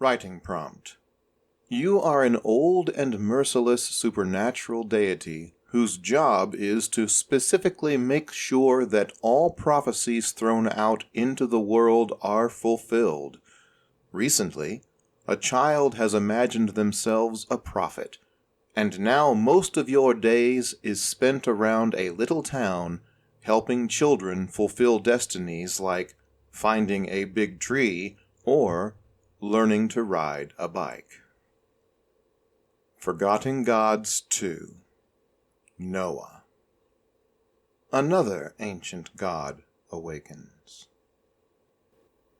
Writing prompt. You are an old and merciless supernatural deity whose job is to specifically make sure that all prophecies thrown out into the world are fulfilled. Recently, a child has imagined themselves a prophet, and now most of your days is spent around a little town helping children fulfill destinies like finding a big tree or learning to ride a bike. Forgotten Gods 2. Noah. Another ancient god awakens.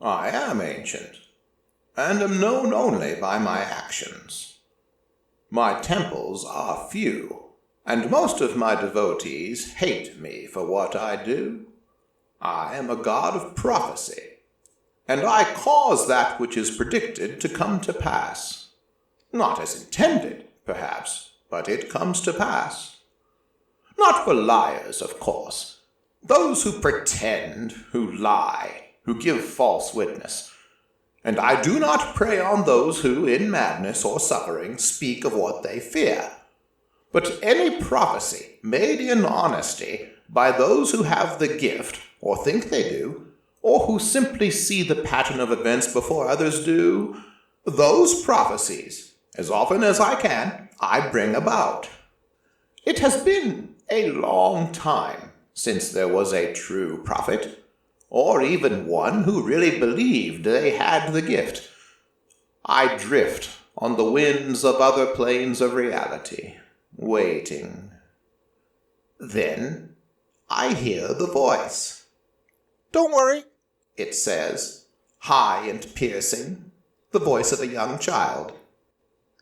I am ancient, and am known only by my actions. My temples are few, and most of my devotees hate me for what I do. I am a god of prophecy, and I cause that which is predicted to come to pass. Not as intended, perhaps, but it comes to pass. Not for liars, of course. Those who pretend, who lie, who give false witness. And I do not prey on those who, in madness or suffering, speak of what they fear. But any prophecy made in honesty by those who have the gift, or think they do, or who simply see the pattern of events before others do, those prophecies, as often as I can, I bring about. It has been a long time since there was a true prophet, or even one who really believed they had the gift. I drift on the winds of other planes of reality, waiting. Then I hear the voice. "Don't worry," it says, high and piercing, the voice of a young child.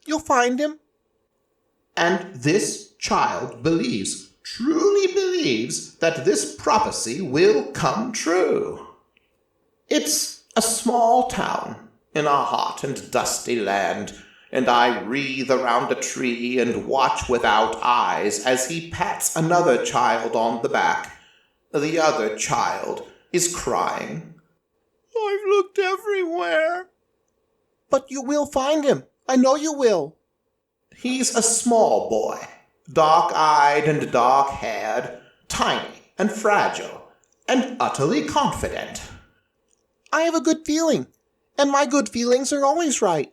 "You'll find him." And this child believes, truly believes, that this prophecy will come true. It's a small town in a hot and dusty land, and I wreathe around a tree and watch without eyes as he pats another child on the back. The other child is crying. "I've looked everywhere." "But you will find him. I know you will." He's a small boy, dark-eyed and dark-haired, tiny and fragile, and utterly confident. "I have a good feeling, and my good feelings are always right."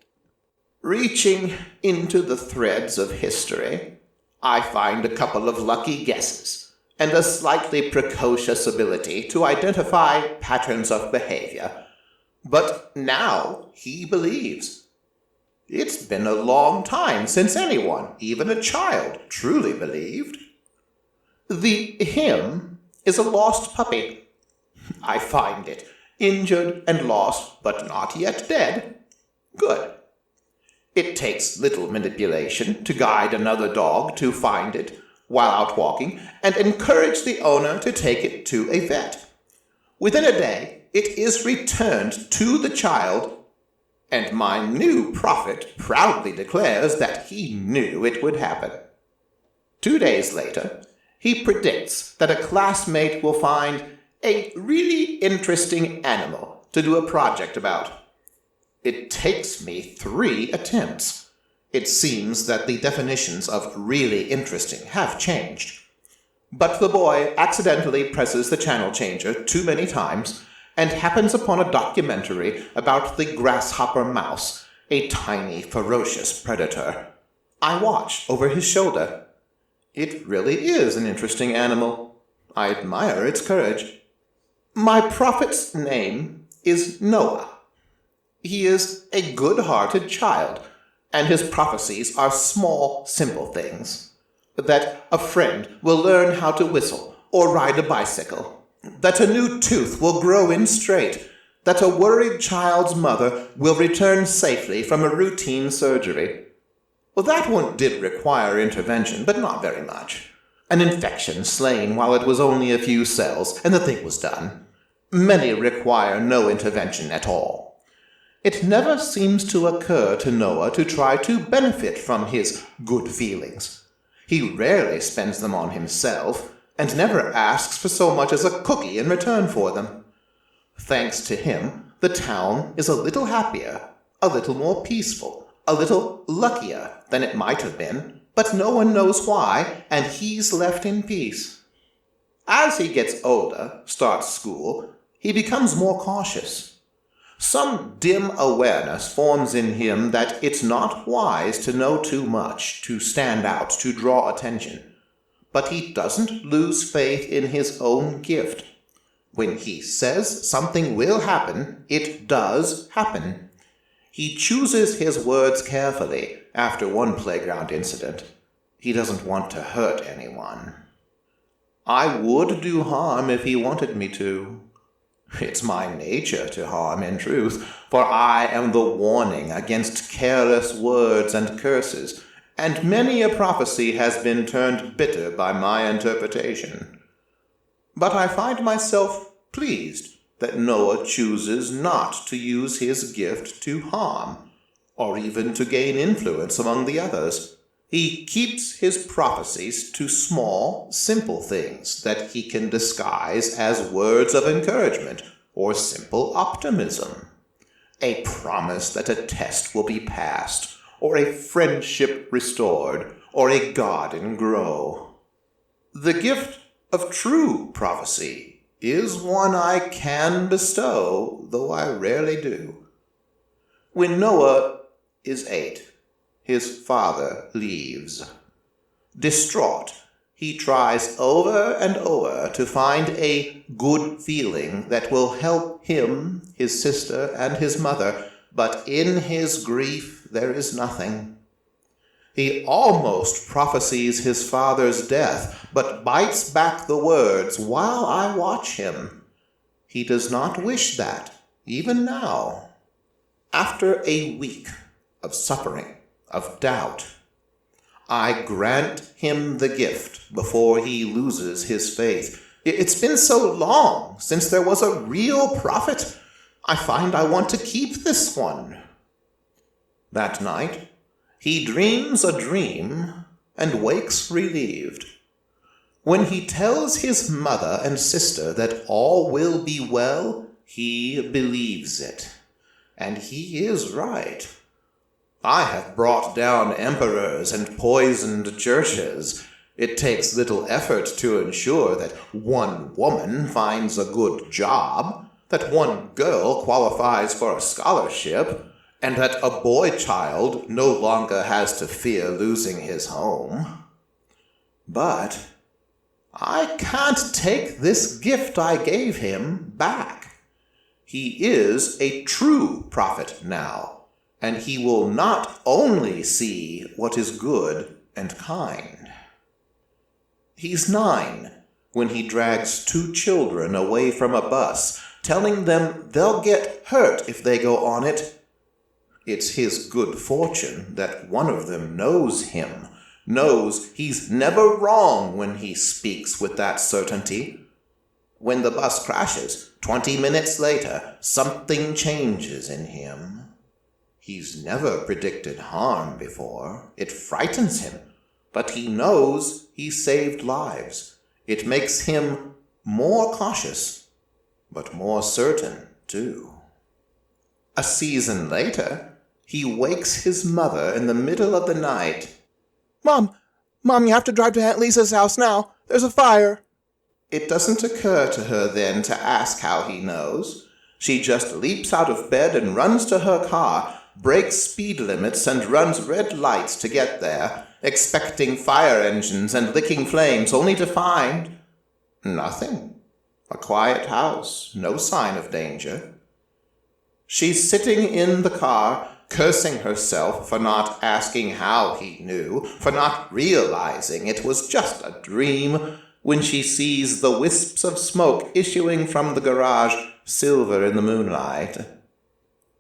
Reaching into the threads of history, I find a couple of lucky guesses and a slightly precocious ability to identify patterns of behavior. But now he believes. It's been a long time since anyone, even a child, truly believed. The him is a lost puppy. I find it, injured and lost, but not yet dead. Good. It takes little manipulation to guide another dog to find it while out walking and encourage the owner to take it to a vet. Within a day, it is returned to the child, and my new prophet proudly declares that he knew it would happen. 2 days later, he predicts that a classmate will find a really interesting animal to do a project about. It takes me 3 attempts. It seems that the definitions of really interesting have changed. But the boy accidentally presses the channel changer too many times and happens upon a documentary about the grasshopper mouse, a tiny, ferocious predator. I watch over his shoulder. It really is an interesting animal. I admire its courage. My prophet's name is Noah. He is a good-hearted child, and his prophecies are small, simple things. That a friend will learn how to whistle or ride a bicycle. That a new tooth will grow in straight. That a worried child's mother will return safely from a routine surgery. Well, that one did require intervention, but not very much. An infection slain while it was only a few cells, and the thing was done. Many require no intervention at all. It never seems to occur to Noah to try to benefit from his good feelings. He rarely spends them on himself, and never asks for so much as a cookie in return for them. Thanks to him, the town is a little happier, a little more peaceful, a little luckier than it might have been, but no one knows why, and he's left in peace. As he gets older, starts school, he becomes more cautious. Some dim awareness forms in him that it's not wise to know too much, to stand out, to draw attention. But he doesn't lose faith in his own gift. When he says something will happen, it does happen. He chooses his words carefully after one playground incident. He doesn't want to hurt anyone. I would do harm if he wanted me to. It's my nature to harm, in truth, for I am the warning against careless words and curses, and many a prophecy has been turned bitter by my interpretation. But I find myself pleased that Noah chooses not to use his gift to harm, or even to gain influence among the others. He keeps his prophecies to small, simple things that he can disguise as words of encouragement or simple optimism. A promise that a test will be passed, or a friendship restored, or a garden grow. The gift of true prophecy is one I can bestow, though I rarely do. When Noah is 8, his father leaves. Distraught, he tries over and over to find a good feeling that will help him, his sister, and his mother, but in his grief there is nothing. He almost prophesies his father's death, but bites back the words while I watch him. He does not wish that, even now. After a week of suffering, of doubt, I grant him the gift before he loses his faith. It's been so long since there was a real prophet. I find I want to keep this one. That night, he dreams a dream and wakes relieved. When he tells his mother and sister that all will be well, he believes it. And he is right. I have brought down emperors and poisoned churches. It takes little effort to ensure that one woman finds a good job, that one girl qualifies for a scholarship, and that a boy child no longer has to fear losing his home. But I can't take this gift I gave him back. He is a true prophet now, and he will not only see what is good and kind. He's 9 when he drags 2 children away from a bus, telling them they'll get hurt if they go on it. It's his good fortune that one of them knows him, knows he's never wrong when he speaks with that certainty. When the bus crashes, 20 minutes later, something changes in him. He's never predicted harm before. It frightens him, but he knows he saved lives. It makes him more cautious, but more certain, too. A season later, he wakes his mother in the middle of the night. Mom, you have to drive to Aunt Lisa's house now. There's a fire. It doesn't occur to her then to ask how he knows. She just leaps out of bed and runs to her car, breaks speed limits and runs red lights to get there, expecting fire engines and licking flames, only to find nothing. A quiet house, no sign of danger. She's sitting in the car, cursing herself for not asking how he knew, for not realizing it was just a dream, when she sees the wisps of smoke issuing from the garage, silver in the moonlight.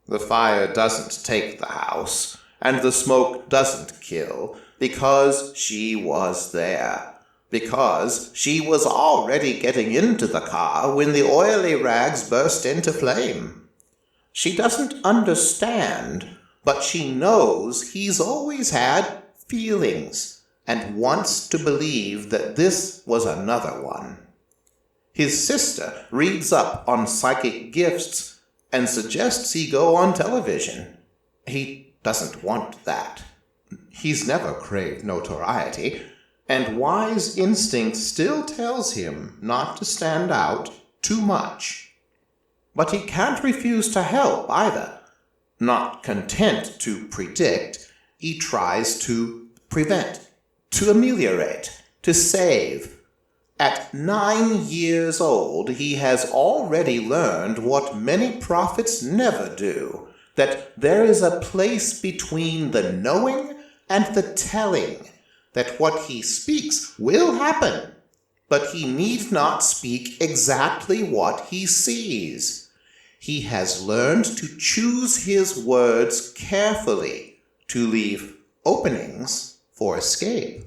The fire doesn't take the house, and the smoke doesn't kill, because she was there, because she was already getting into the car when the oily rags burst into flame. She doesn't understand, but she knows he's always had feelings, and wants to believe that this was another one. His sister reads up on psychic gifts and suggests he go on television. He doesn't want that. He's never craved notoriety, and wise instinct still tells him not to stand out too much. But he can't refuse to help either. Not content to predict, he tries to prevent, to ameliorate, to save. At 9 years old, he has already learned what many prophets never do, that there is a place between the knowing and the telling, that what he speaks will happen, but he need not speak exactly what he sees. He has learned to choose his words carefully, to leave openings for escape.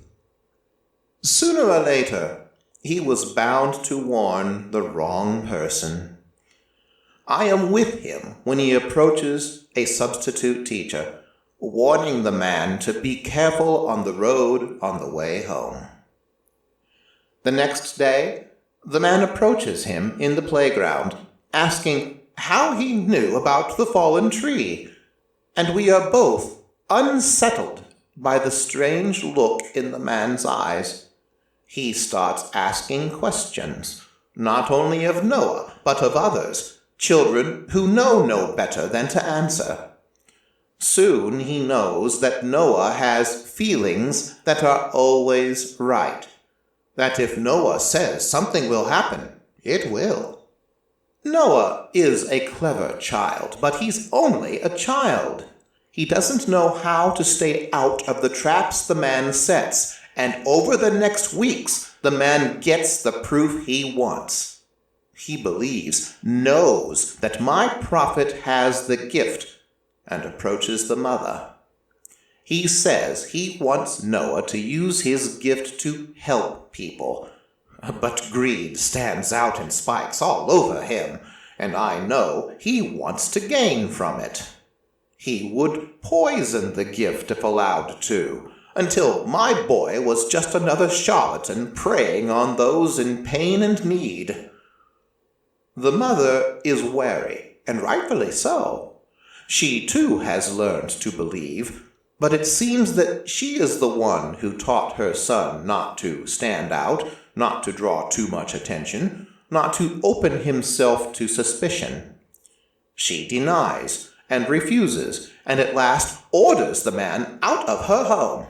Sooner or later, he was bound to warn the wrong person. I am with him when he approaches a substitute teacher, warning the man to be careful on the road on the way home. The next day, the man approaches him in the playground, asking how he knew about the fallen tree, and we are both unsettled by the strange look in the man's eyes. He starts asking questions, not only of Noah, but of others, children who know no better than to answer. Soon he knows that Noah has feelings that are always right, that if Noah says something will happen, it will. Noah is a clever child, but he's only a child. He doesn't know how to stay out of the traps the man sets, and over the next weeks, the man gets the proof he wants. He believes, knows that my prophet has the gift, and approaches the mother. He says he wants Noah to use his gift to help people, but greed stands out in spikes all over him, and I know he wants to gain from it. He would poison the gift if allowed to, until my boy was just another charlatan preying on those in pain and need. The mother is wary, and rightfully so. She too has learned to believe, but it seems that she is the one who taught her son not to stand out, not to draw too much attention, not to open himself to suspicion. She denies and refuses, and at last orders the man out of her home.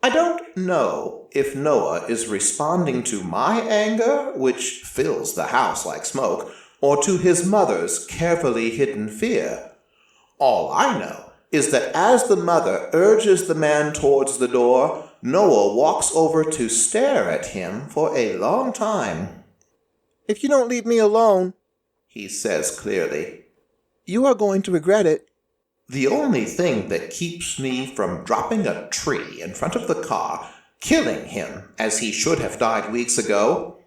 I don't know if Noah is responding to my anger, which fills the house like smoke, or to his mother's carefully hidden fear. All I know is that as the mother urges the man towards the door, Noah walks over to stare at him for a long time. If you don't leave me alone, he says clearly, you are going to regret it. The only thing that keeps me from dropping a tree in front of the car, killing him as he should have died weeks ago,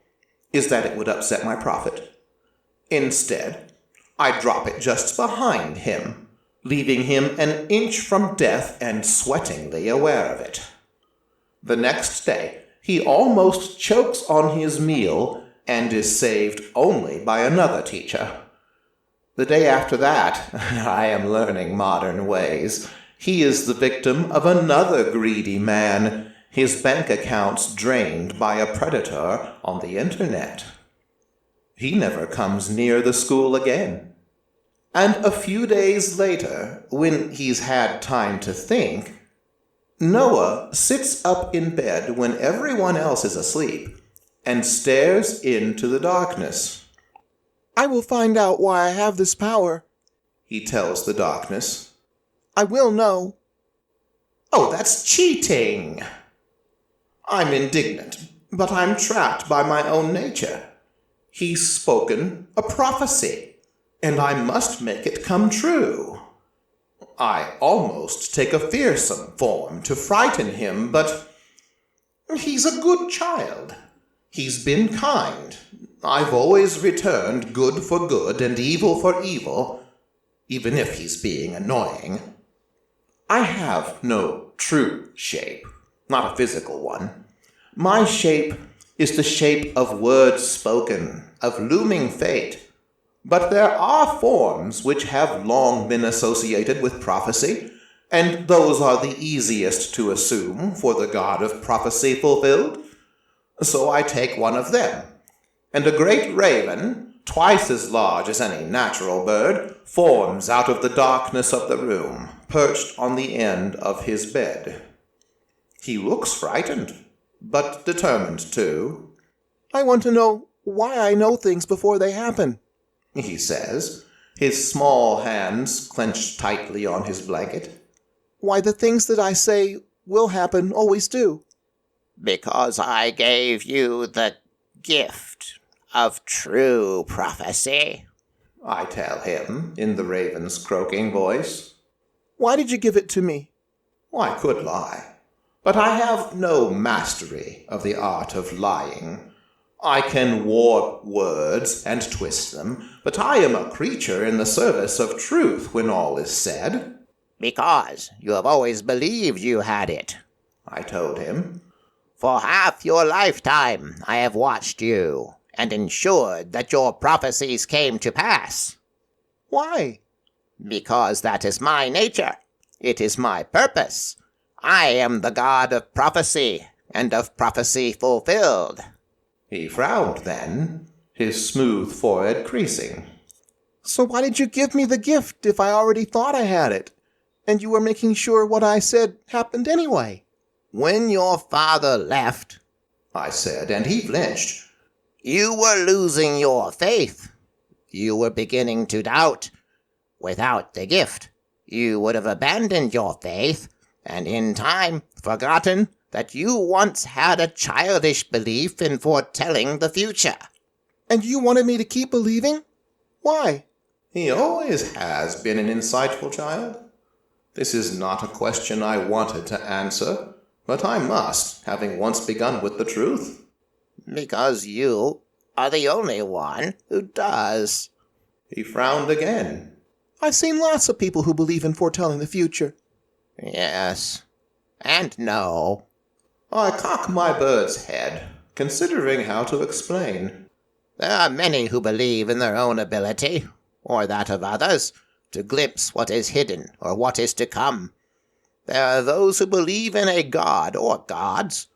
is that it would upset my prophet. Instead, I drop it just behind him, leaving him an inch from death and sweatingly aware of it. The next day, he almost chokes on his meal and is saved only by another teacher. The day after that, I am learning modern ways. He is the victim of another greedy man, his bank accounts drained by a predator on the internet. He never comes near the school again. And a few days later, when he's had time to think, Noah sits up in bed when everyone else is asleep and stares into the darkness. I will find out why I have this power, he tells the darkness. I will know. Oh, that's cheating. I'm indignant, but I'm trapped by my own nature. He's spoken a prophecy, and I must make it come true. I almost take a fearsome form to frighten him, but he's a good child. He's been kind. I've always returned good for good and evil for evil, even if he's being annoying. I have no true shape, not a physical one. My shape is the shape of words spoken, of looming fate. But there are forms which have long been associated with prophecy, and those are the easiest to assume for the god of prophecy fulfilled. So I take one of them, and a great raven, twice as large as any natural bird, forms out of the darkness of the room, perched on the end of his bed. He looks frightened, but determined too. I want to know why I know things before they happen, he says, his small hands clenched tightly on his blanket. Why the things that I say will happen always do. Because I gave you the gift of true prophecy, I tell him in the raven's croaking voice. Why did you give it to me? I could lie, but I have no mastery of the art of lying. I can warp words and twist them, but I am a creature in the service of truth when all is said. Because you have always believed you had it, I told him. For half your lifetime I have watched you, and ensured that your prophecies came to pass. Why? Because that is my nature. It is my purpose. I am the god of prophecy, and of prophecy fulfilled. He frowned then, his smooth forehead creasing. So why did you give me the gift if I already thought I had it? And you were making sure what I said happened anyway. When your father left, I said, and he flinched. You were losing your faith. You were beginning to doubt. Without the gift, you would have abandoned your faith, and in time forgotten that you once had a childish belief in foretelling the future. And you wanted me to keep believing? Why? He always has been an insightful child. This is not a question I wanted to answer, but I must, having once begun with the truth. Because you are the only one who does. He frowned again. I've seen lots of people who believe in foretelling the future. Yes, and no. I cock my bird's head, considering how to explain. There are many who believe in their own ability, or that of others, to glimpse what is hidden or what is to come. There are those who believe in a god or gods,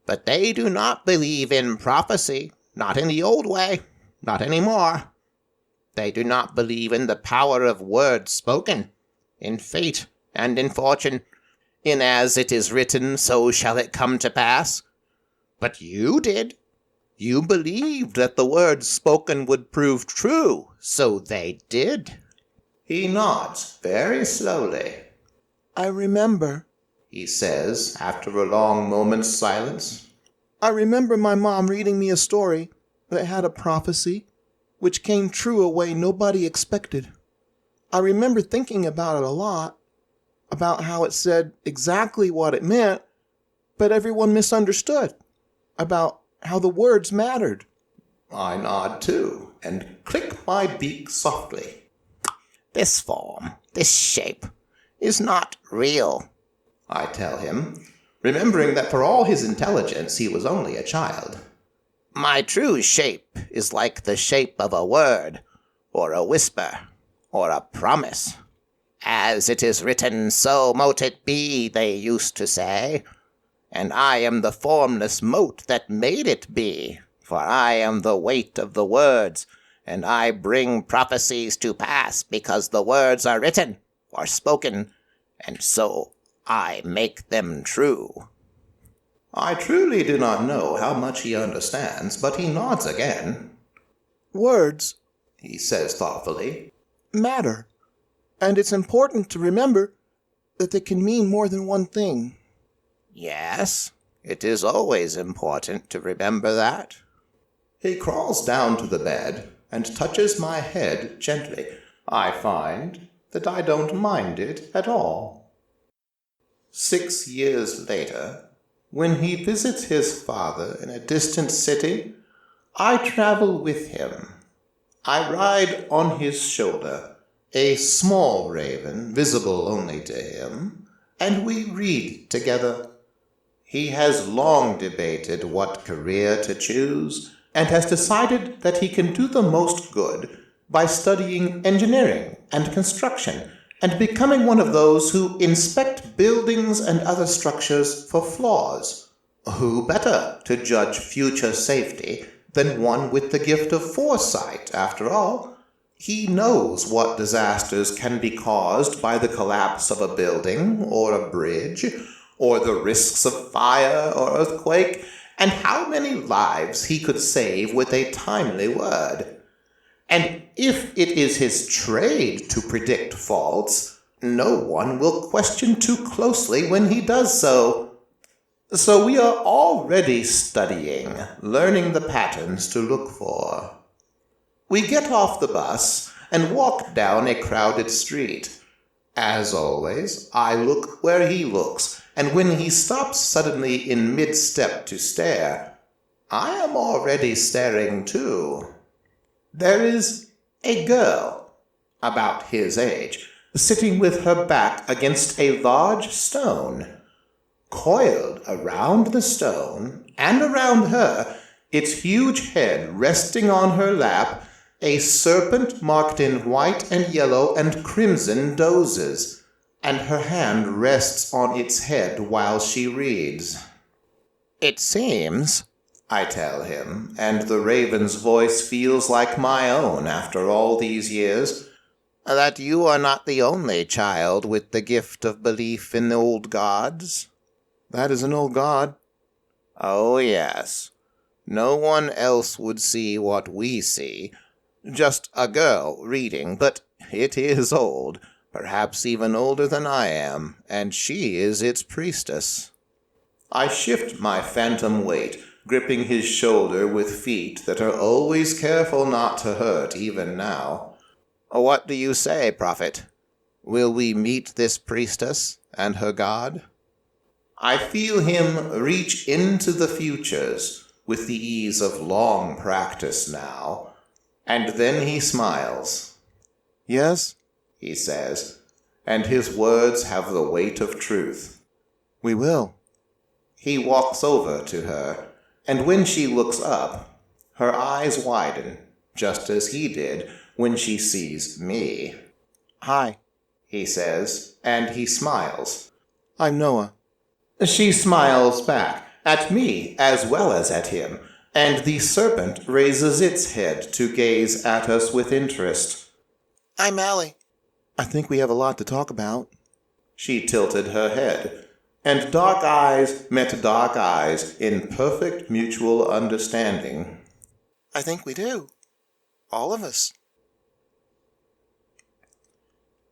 but they do not believe in prophecy, not in the old way, not anymore. They do not believe in the power of words spoken, in fate and in fortune, in as it is written, so shall it come to pass. But you did. You believed that the words spoken would prove true, so they did. He nods very slowly. I remember, he says after a long moment's silence. I remember my mom reading me a story that had a prophecy which came true a way nobody expected. I remember thinking about it a lot, about how it said exactly what it meant, but everyone misunderstood, about how the words mattered. I nod too, and click my beak softly. This form, this shape, is not real, I tell him, remembering that for all his intelligence he was only a child. My true shape is like the shape of a word, or a whisper, or a promise. As it is written, so mote it be, they used to say. And I am the formless mote that made it be, for I am the weight of the words, and I bring prophecies to pass because the words are written, or spoken, and so I make them true. I truly do not know how much he understands, but he nods again. Words, he says thoughtfully, matter, and it's important to remember that they can mean more than one thing. Yes, it is always important to remember that. He crawls down to the bed and touches my head gently. I find that I don't mind it at all. 6 years later, when he visits his father in a distant city, I travel with him. I ride on his shoulder, a small raven visible only to him, and we read together. He has long debated what career to choose, and has decided that he can do the most good by studying engineering and construction and becoming one of those who inspect buildings and other structures for flaws. Who better to judge future safety than one with the gift of foresight, after all? He knows what disasters can be caused by the collapse of a building or a bridge, or the risks of fire or earthquake, and how many lives he could save with a timely word. And if it is his trade to predict faults, no one will question too closely when he does so. So we are already studying, learning the patterns to look for. We get off the bus and walk down a crowded street. As always, I look where he looks, and when he stops suddenly in mid-step to stare, I am already staring too. There is a girl, about his age, sitting with her back against a large stone. Coiled around the stone, and around her, its huge head resting on her lap, a serpent marked in white and yellow and crimson dozes, and her hand rests on its head while she reads. It seems, I tell him, and the raven's voice feels like my own after all these years, that you are not the only child with the gift of belief in the old gods. That is an old god. Oh, yes. No one else would see what we see. Just a girl reading, but it is old, perhaps even older than I am, and she is its priestess. I shift my phantom weight, gripping his shoulder with feet that are always careful not to hurt even now. What do you say, prophet? Will we meet this priestess and her god? I feel him reach into the futures with the ease of long practice now, and then he smiles. Yes, he says, and his words have the weight of truth. We will. He walks over to her, and when she looks up, her eyes widen, just as he did when she sees me. Hi, he says, and he smiles. I'm Noah. She smiles back, at me as well as at him, and the serpent raises its head to gaze at us with interest. I'm Allie. I think we have a lot to talk about. She tilted her head, and dark eyes met dark eyes in perfect mutual understanding. I think we do. All of us.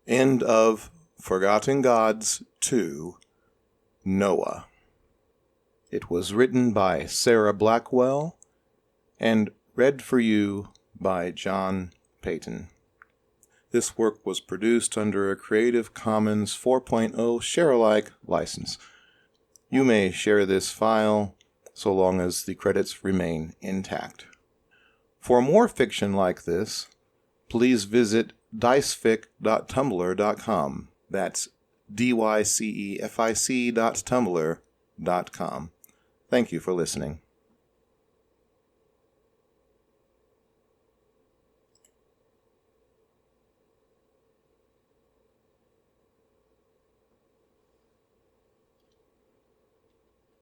End of Forgotten Gods 2, Noah. It was written by Sarah Blackwell and read for you by John Payton. This work was produced under a Creative Commons 4.0 share-alike license. You may share this file so long as the credits remain intact. For more fiction like this, please visit dicefic.tumblr.com. That's dycefic.tumblr.com. Thank you for listening.